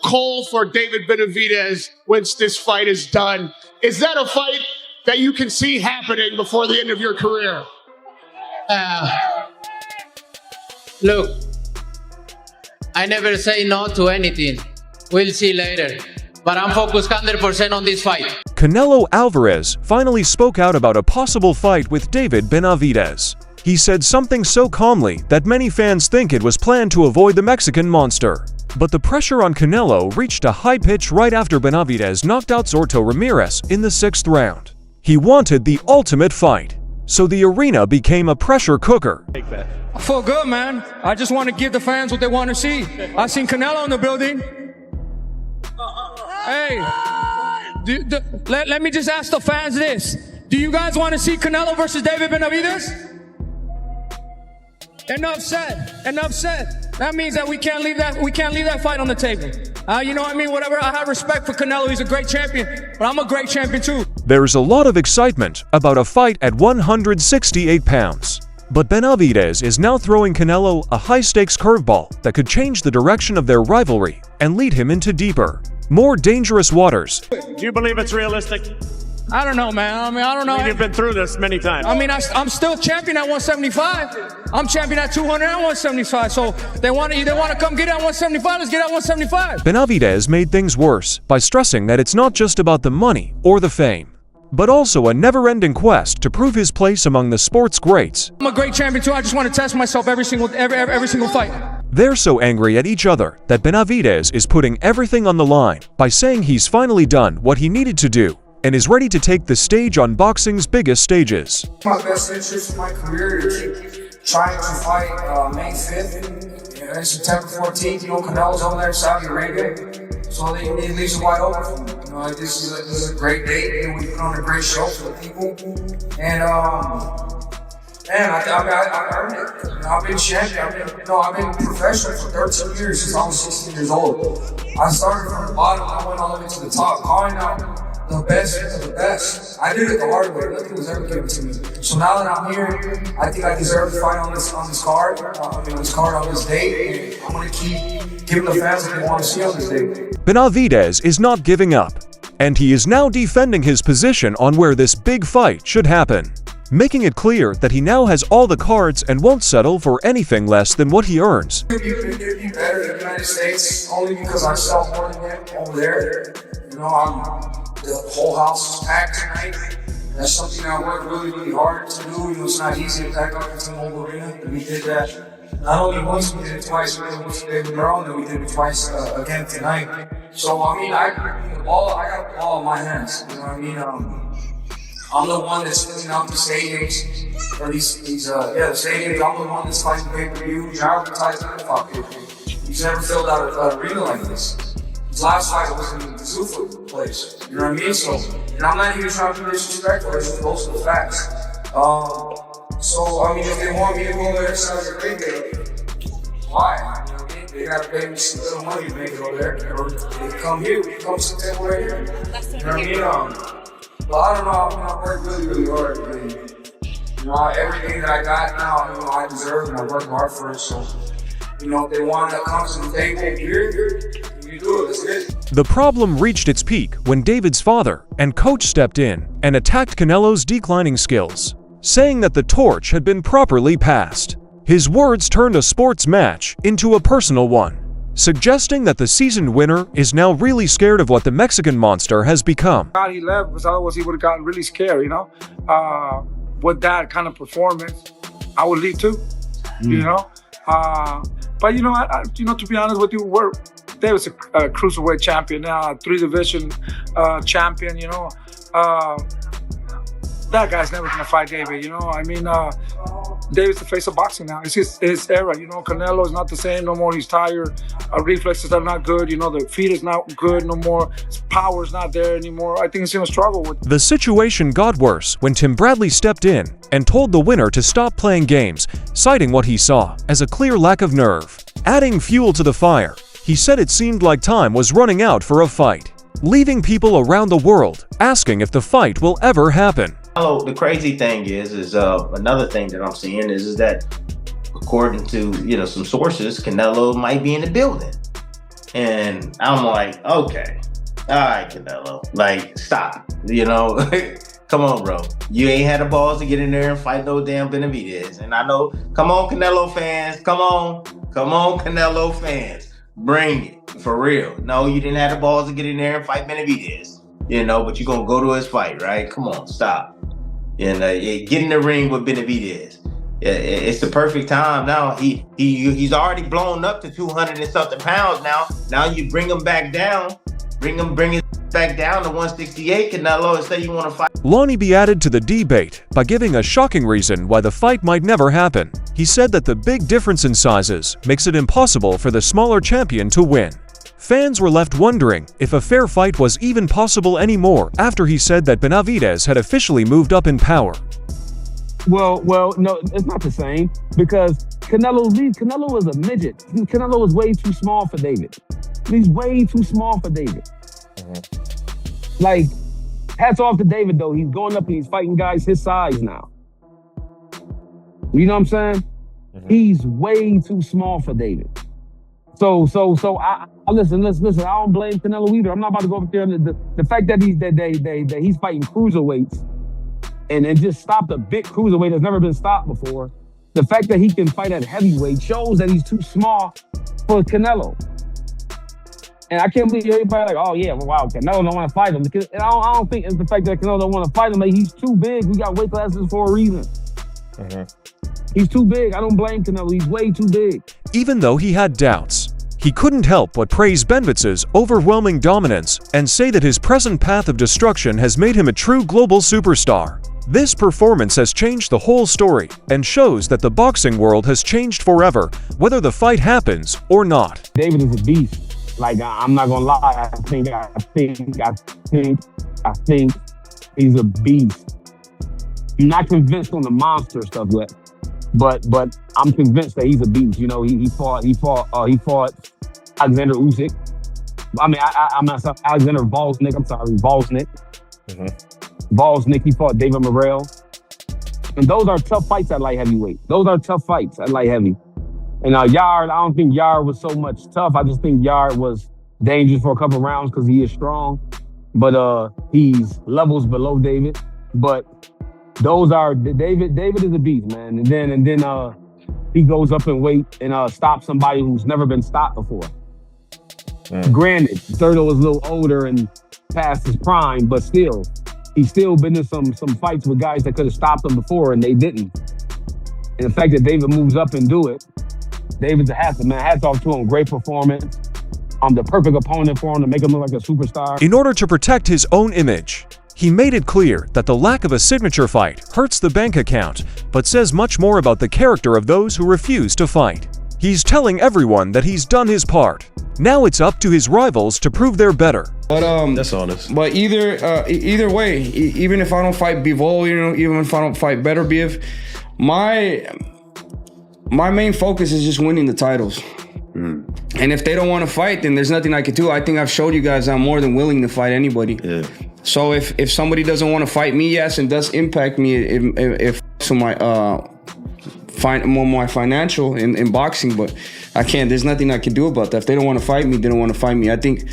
call for David Benavidez once this fight is done. Is that a fight that you can see happening before the end of your career? Look, I never say no to anything. We'll see later. But I'm focused 100% on this fight. Canelo Álvarez finally spoke out about a possible fight with David Benavidez. He said something so calmly that many fans think it was planned to avoid the Mexican monster. But the pressure on Canelo reached a high pitch right after Benavidez knocked out Zorto Ramirez in the 6th round. He wanted the ultimate fight, so the arena became a pressure cooker. I feel good, man. I just want to give the fans what they want to see. I seen Canelo in the building. Hey, let me just ask the fans this. Do you guys want to see Canelo versus David Benavidez? Enough said. Enough said. That means that we can't leave that fight on the table. You know what I mean? Whatever. I have respect for Canelo. He's a great champion, but I'm a great champion too. There's a lot of excitement about a fight at 168 pounds. But Benavidez is now throwing Canelo a high-stakes curveball that could change the direction of their rivalry and lead him into deeper, more dangerous waters. Do you believe it's realistic? I don't know, man. I mean, I don't know. You've been through this many times. I mean, I'm still champion at 175. I'm champion at 200 and 175. So they want to come get it at 175. Let's get it at 175. Benavidez made things worse by stressing that it's not just about the money or the fame, but also a never-ending quest to prove his place among the sport's greats. I'm a great champion too. I just want to test myself every single fight. They're so angry at each other that Benavidez is putting everything on the line by saying he's finally done what he needed to do and is ready to take the stage on boxing's biggest stages. My best interest in my career is keep trying to fight May 5th and September 14th. You know, Canelo's over there in Saudi Arabia, so they leave it wide open for me. You know, this is a great date, and we put on a great show for the people. And I earned it. You know, I've been champion. I've been professional for 13 years since I was 16 years old. I started from the bottom. I went all the way to the top, calling out the best of the best. I did it the hard way. Nothing was ever given to me. So now that I'm here, I think I deserve to fight on this card. On this date. And I'm gonna keep giving the fans what they want to see on this date. Benavidez is not giving up, and he is now defending his position on where this big fight should happen, making it clear that he now has all the cards and won't settle for anything less than what he earns. It'd be better in the United States only because I sell more than him over there. You know, the whole house is packed tonight. That's something I worked really, really hard to do. You know, it's not easy to pack up into an old arena. And we did that not only once, we did it twice. We did it once today with Merle, and then we did it twice again tonight. So, I mean, I got the ball in my hands. You know what I mean? I'm the one that's filling out the stadiums, or the stadiums. I'm the one that's fighting pay-per-view. You're advertising the fuck pay-per-view. He's never filled out an arena like this. His last fight was in the Zuffa place. You know what I mean? So, and I'm not even trying to be disrespectful. It's just those are the facts. So, I mean, if they want me to go there and Saudi Arabia, why? You know what I mean? They gotta pay me some little money to make it over there. Or they come here, we come to the table right here. You know what I mean? But I don't know, I work really, really hard. You know, everything that I got now, you know, I deserve and I work hard for it. So, you know, if they want to come to the table here, you do it, that's it. The problem reached its peak when David's father and coach stepped in and attacked Canelo's declining skills, saying that the torch had been properly passed. His words turned a sports match into a personal one, suggesting that the seasoned winner is now really scared of what the Mexican monster has become. God, he left because otherwise he would have gotten really scared, you know? With that kind of performance, I would leave too, you know? But you know, to be honest with you, David's a cruiserweight champion now, 3-division champion, you know? That guy's never gonna fight David, you know? I mean, David's the face of boxing now. It's his era, you know? Canelo is not the same no more. He's tired. Reflexes are not good. You know, the feet is not good no more. His power is not there anymore. I think he's gonna struggle with it. The situation got worse when Tim Bradley stepped in and told the winner to stop playing games, citing what he saw as a clear lack of nerve. Adding fuel to the fire, he said it seemed like time was running out for a fight, leaving people around the world asking if the fight will ever happen. Oh, the crazy thing is another thing that I'm seeing is that according to some sources, Canelo might be in the building, And I'm like, okay, all right, Canelo, like, stop, you know? Come on, bro. You ain't had the balls to get in there and fight no damn Benavidez. And I know, come on, Canelo fans, come on, Canelo fans, bring it, for real. No, you didn't have the balls to get in there and fight Benavidez, you know, but you're gonna go to his fight, right? Come on, stop. And get in the ring with Benavidez. It's the perfect time now. He's already blown up to 200 and something pounds now. Now you bring him back down, bring it back down to 168, Canelo, and say you want to fight. Lonnie B added to the debate by giving a shocking reason why the fight might never happen. He said that the big difference in sizes makes it impossible for the smaller champion to win. Fans were left wondering if a fair fight was even possible anymore after he said that Benavidez had officially moved up in power. Well, no, it's not the same because Canelo is a midget. Canelo is way too small for David. He's way too small for David. Like, hats off to David though. He's going up and he's fighting guys his size now. You know what I'm saying? He's way too small for David. So I listen. I don't blame Canelo either. I'm not about to go up there. The fact that he's fighting cruiserweights and just stopped a big cruiserweight that's never been stopped before. The fact that he can fight at heavyweight shows that he's too small for Canelo. And I can't believe everybody like, oh yeah, well, wow, Canelo don't want to fight him. Because, and I don't think it's the fact that Canelo don't want to fight him. Like, he's too big. We got weight classes for a reason. He's too big. I don't blame Canelo. He's way too big. Even though he had doubts, he couldn't help but praise Benavidez's overwhelming dominance and say that his present path of destruction has made him a true global superstar. This performance has changed the whole story and shows that the boxing world has changed forever, whether the fight happens or not. David is a beast. Like, I'm not gonna lie. I think he's a beast. I'm not convinced on the monster stuff yet, but I'm convinced that he's a beast. You know, he fought Alexander Usyk. I'm not sorry, Alexander Volsnik. I'm sorry, Volsnik. Volsnik, he fought David Morrell. And those are tough fights at light heavyweight. Those are tough fights at light heavy. And Yard, I don't think Yard was so much tough. I just think Yard was dangerous for a couple rounds because he is strong. But he's levels below David. But those are David is a beast, man. And then he goes up in weight and stops somebody who's never been stopped before. Granted, Thurdo is a little older and past his prime, but still, he's still been in some fights with guys that could have stopped him before and they didn't. And the fact that David moves up and do it, David's a hats off to him. Great performance. The perfect opponent for him to make him look like a superstar. In order to protect his own image, he made it clear that the lack of a signature fight hurts the bank account, but says much more about the character of those who refuse to fight. He's telling everyone that he's done his part. Now it's up to his rivals to prove they're better. But that's honest. But either way, even if I don't fight Bivol, you know, even if I don't fight Better Biv, my main focus is just winning the titles. And if they don't want to fight, then there's nothing I can do. I think I've showed you guys I'm more than willing to fight anybody. Yeah. So if somebody doesn't want to fight me, yes, it does impact me if so my financial in boxing, but I can't. There's nothing I can do about that. If they don't want to fight me, they don't want to fight me. I think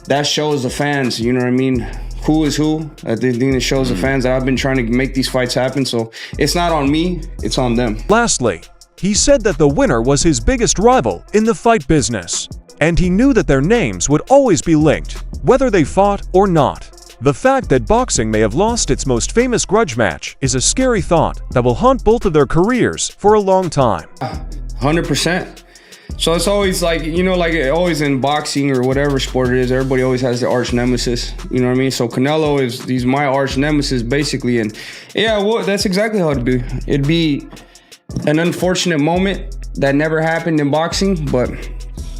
that shows the fans, you know what I mean, who is who. I think it shows the fans that I've been trying to make these fights happen. So it's not on me, it's on them. Lastly, he said that the winner was his biggest rival in the fight business, and he knew that their names would always be linked, whether they fought or not. The fact that boxing may have lost its most famous grudge match is a scary thought that will haunt both of their careers for a long time. 100%. So it's always like, you know, like always in boxing or whatever sport it is, everybody always has their arch nemesis. You know what I mean? So Canelo he's my arch nemesis basically. And yeah, well, that's exactly how it'd be. It'd be an unfortunate moment that never happened in boxing, but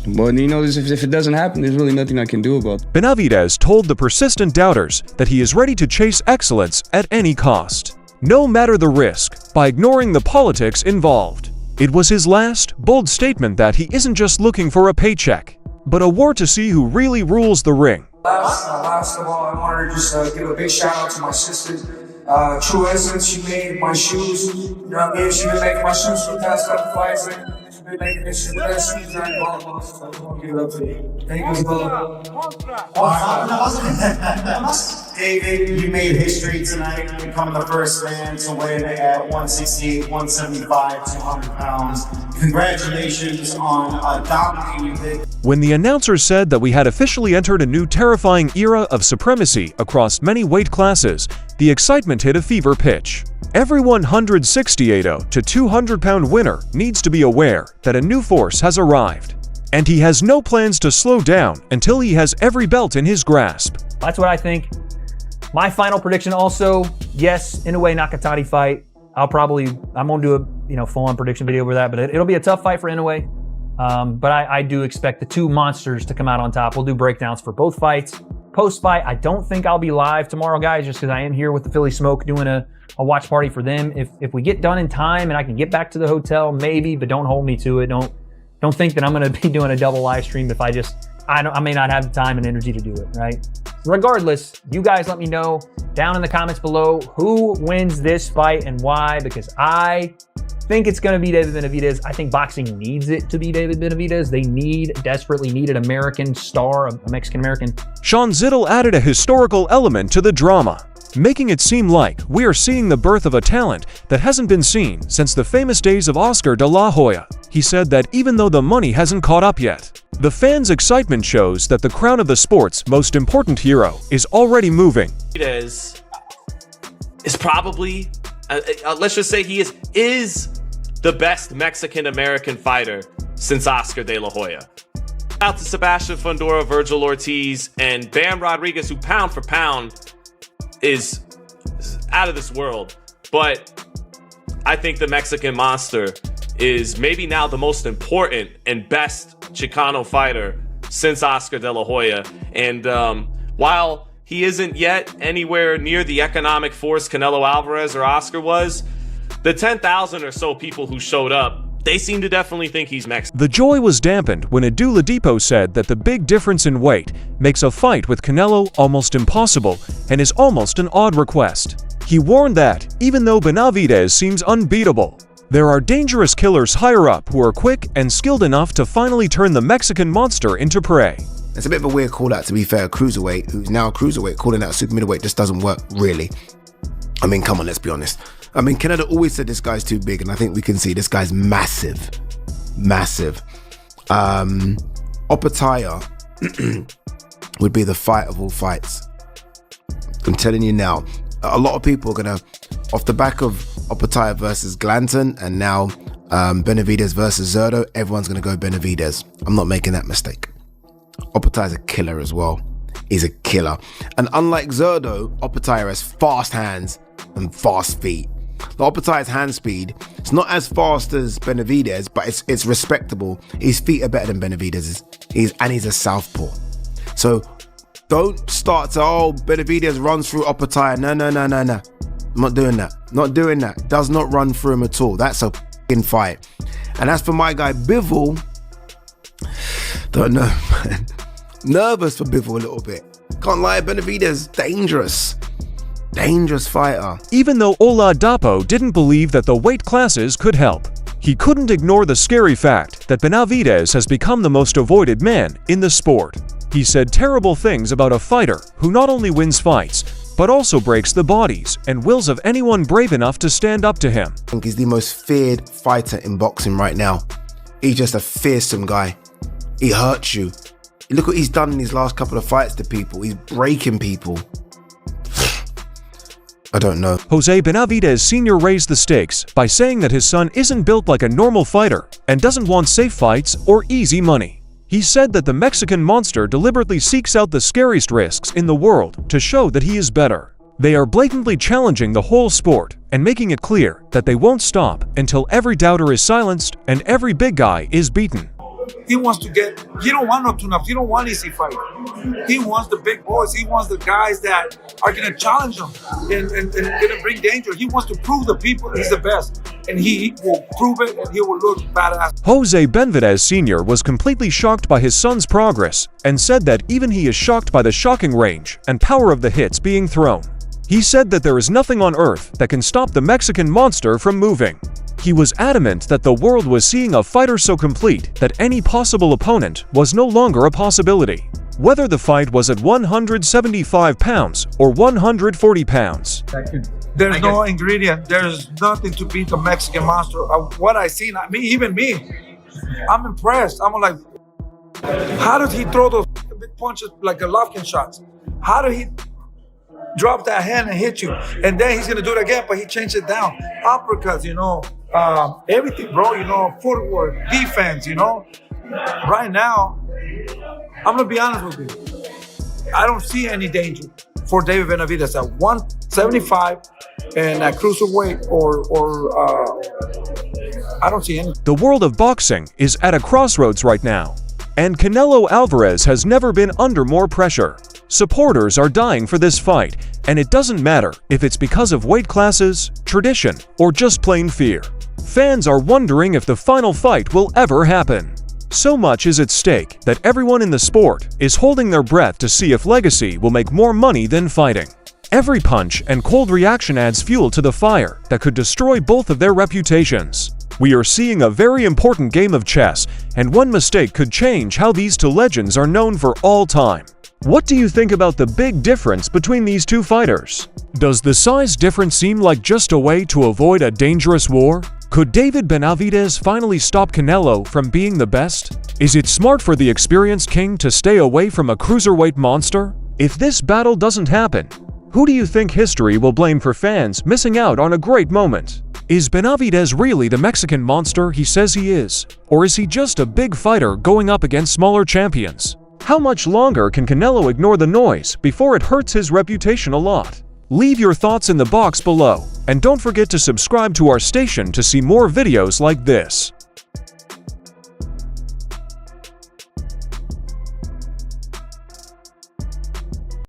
you know, if it doesn't happen, there's really nothing I can do about it. Benavidez told the persistent doubters that he is ready to chase excellence at any cost, no matter the risk, by ignoring the politics involved. It was his last, bold statement that he isn't just looking for a paycheck, but a war to see who really rules the ring. Last of all, I wanted to just give a big shout out to my sister, True Essence. She made my shoes. You know what I mean? She been making my shoes for the past couple fights. David, you made history tonight, becoming the first man to win at 168, 175, 200 pounds. Congratulations on dominating the... When the announcer said that we had officially entered a new terrifying era of supremacy across many weight classes, the excitement hit a fever pitch. Every 168 to 200-pound winner needs to be aware that a new force has arrived, and he has no plans to slow down until he has every belt in his grasp. That's what I think. My final prediction also, yes, Inoue Nakatani fight. I'm gonna do a full-on prediction video over that, but it'll be a tough fight for Inoue. But I do expect the two monsters to come out on top. We'll do breakdowns for both fights. Post-fight, I don't think I'll be live tomorrow, guys, just because I am here with the Philly Smoke doing a watch party for them. If we get done in time and I can get back to the hotel, maybe, but don't hold me to it. Don't think that I'm gonna be doing a double live stream if I may not have the time and energy to do it, right? Regardless, you guys let me know down in the comments below who wins this fight and why, because I think it's going to be David Benavidez. I think boxing needs it to be David Benavidez. They desperately need an American star, a Mexican-American. Sean Zittel added a historical element to the drama, making it seem like we are seeing the birth of a talent that hasn't been seen since the famous days of Oscar de la Hoya. He said that even though the money hasn't caught up yet, the fans' excitement shows that the crown of the sport's most important hero is already moving. Is probably, let's just say he is the best Mexican-American fighter since Oscar de la Hoya. Out to Sebastian Fundora, Virgil Ortiz, and Bam Rodriguez, who pound for pound is out of this world. But I think the Mexican monster is maybe now the most important and best Chicano fighter since Oscar de la Hoya. And while he isn't yet anywhere near the economic force Canelo Álvarez or Oscar was, the 10,000 or so people who showed up, they seem to definitely think he's Mexican. The joy was dampened when Edu Ladipo said that the big difference in weight makes a fight with Canelo almost impossible and is almost an odd request. He warned that, even though Benavidez seems unbeatable, there are dangerous killers higher up who are quick and skilled enough to finally turn the Mexican monster into prey. It's a bit of a weird call-out, to be fair. Cruiserweight, who's now a cruiserweight, calling out super middleweight just doesn't work, really. I mean, come on, let's be honest. I mean, Canelo always said this guy's too big, and I think we can see this guy's massive. Massive. Opataya would be the fight of all fights. I'm telling you now, a lot of people are going to, off the back of Opataya versus Glanton, and now Benavidez versus Zerdo, everyone's going to go Benavidez. I'm not making that mistake. Opataya's a killer as well. He's a killer. And unlike Zerdo, Opataya has fast hands and fast feet. The Opataya's hand speed, it's not as fast as Benavidez, but it's respectable. His feet are better than Benavidez's. He's a southpaw. So don't start to, Benavidez runs through Opataya. No. I'm not doing that. Not doing that. Does not run through him at all. That's a f***ing fight. And as for my guy Bivol, don't know, man. Nervous for Bivol a little bit. Can't lie, Benavidez, dangerous. Dangerous fighter. Even though Oladapo didn't believe that the weight classes could help, he couldn't ignore the scary fact that Benavidez has become the most avoided man in the sport. He said terrible things about a fighter who not only wins fights, but also breaks the bodies and wills of anyone brave enough to stand up to him. I think he's the most feared fighter in boxing right now. He's just a fearsome guy. He hurts you. Look what he's done in his last couple of fights to people. He's breaking people. I don't know. Jose Benavidez Sr. raised the stakes by saying that his son isn't built like a normal fighter and doesn't want safe fights or easy money. He said that the Mexican monster deliberately seeks out the scariest risks in the world to show that he is better. They are blatantly challenging the whole sport and making it clear that they won't stop until every doubter is silenced and every big guy is beaten. He wants to get, he don't want no tune-ups, he don't want easy fight. He wants the big boys, he wants the guys that are going to challenge him and going to bring danger. He wants to prove the people he's the best, and he will prove it, and he will look badass. Jose Benavidez Sr. was completely shocked by his son's progress and said that even he is shocked by the shocking range and power of the hits being thrown. He said that there is nothing on earth that can stop the Mexican monster from moving. He was adamant that the world was seeing a fighter so complete that any possible opponent was no longer a possibility. Whether the fight was at 175 pounds or 140 pounds. There's no ingredient. There's nothing to beat the Mexican monster. What I seen, even me, I'm impressed. I'm like, how does he throw those big punches like the Golovkin shots? How did he drop that hand and hit you? And then he's gonna do it again, but he changed it down. Uppercuts, everything, bro. Footwork, defense, Right now, I'm gonna be honest with you. I don't see any danger for David Benavidez at 175 and at cruiserweight I don't see any. The world of boxing is at a crossroads right now, and Canelo Álvarez has never been under more pressure. Supporters are dying for this fight, and it doesn't matter if it's because of weight classes, tradition, or just plain fear. Fans are wondering if the final fight will ever happen. So much is at stake that everyone in the sport is holding their breath to see if Legacy will make more money than fighting. Every punch and cold reaction adds fuel to the fire that could destroy both of their reputations. We are seeing a very important game of chess, and one mistake could change how these two legends are known for all time. What do you think about the big difference between these two fighters? Does the size difference seem like just a way to avoid a dangerous war? Could David Benavidez finally stop Canelo from being the best? Is it smart for the experienced king to stay away from a cruiserweight monster? If this battle doesn't happen, who do you think history will blame for fans missing out on a great moment? Is Benavidez really the Mexican monster he says he is? Or is he just a big fighter going up against smaller champions? How much longer can Canelo ignore the noise before it hurts his reputation a lot? Leave your thoughts in the box below, and don't forget to subscribe to our station to see more videos like this.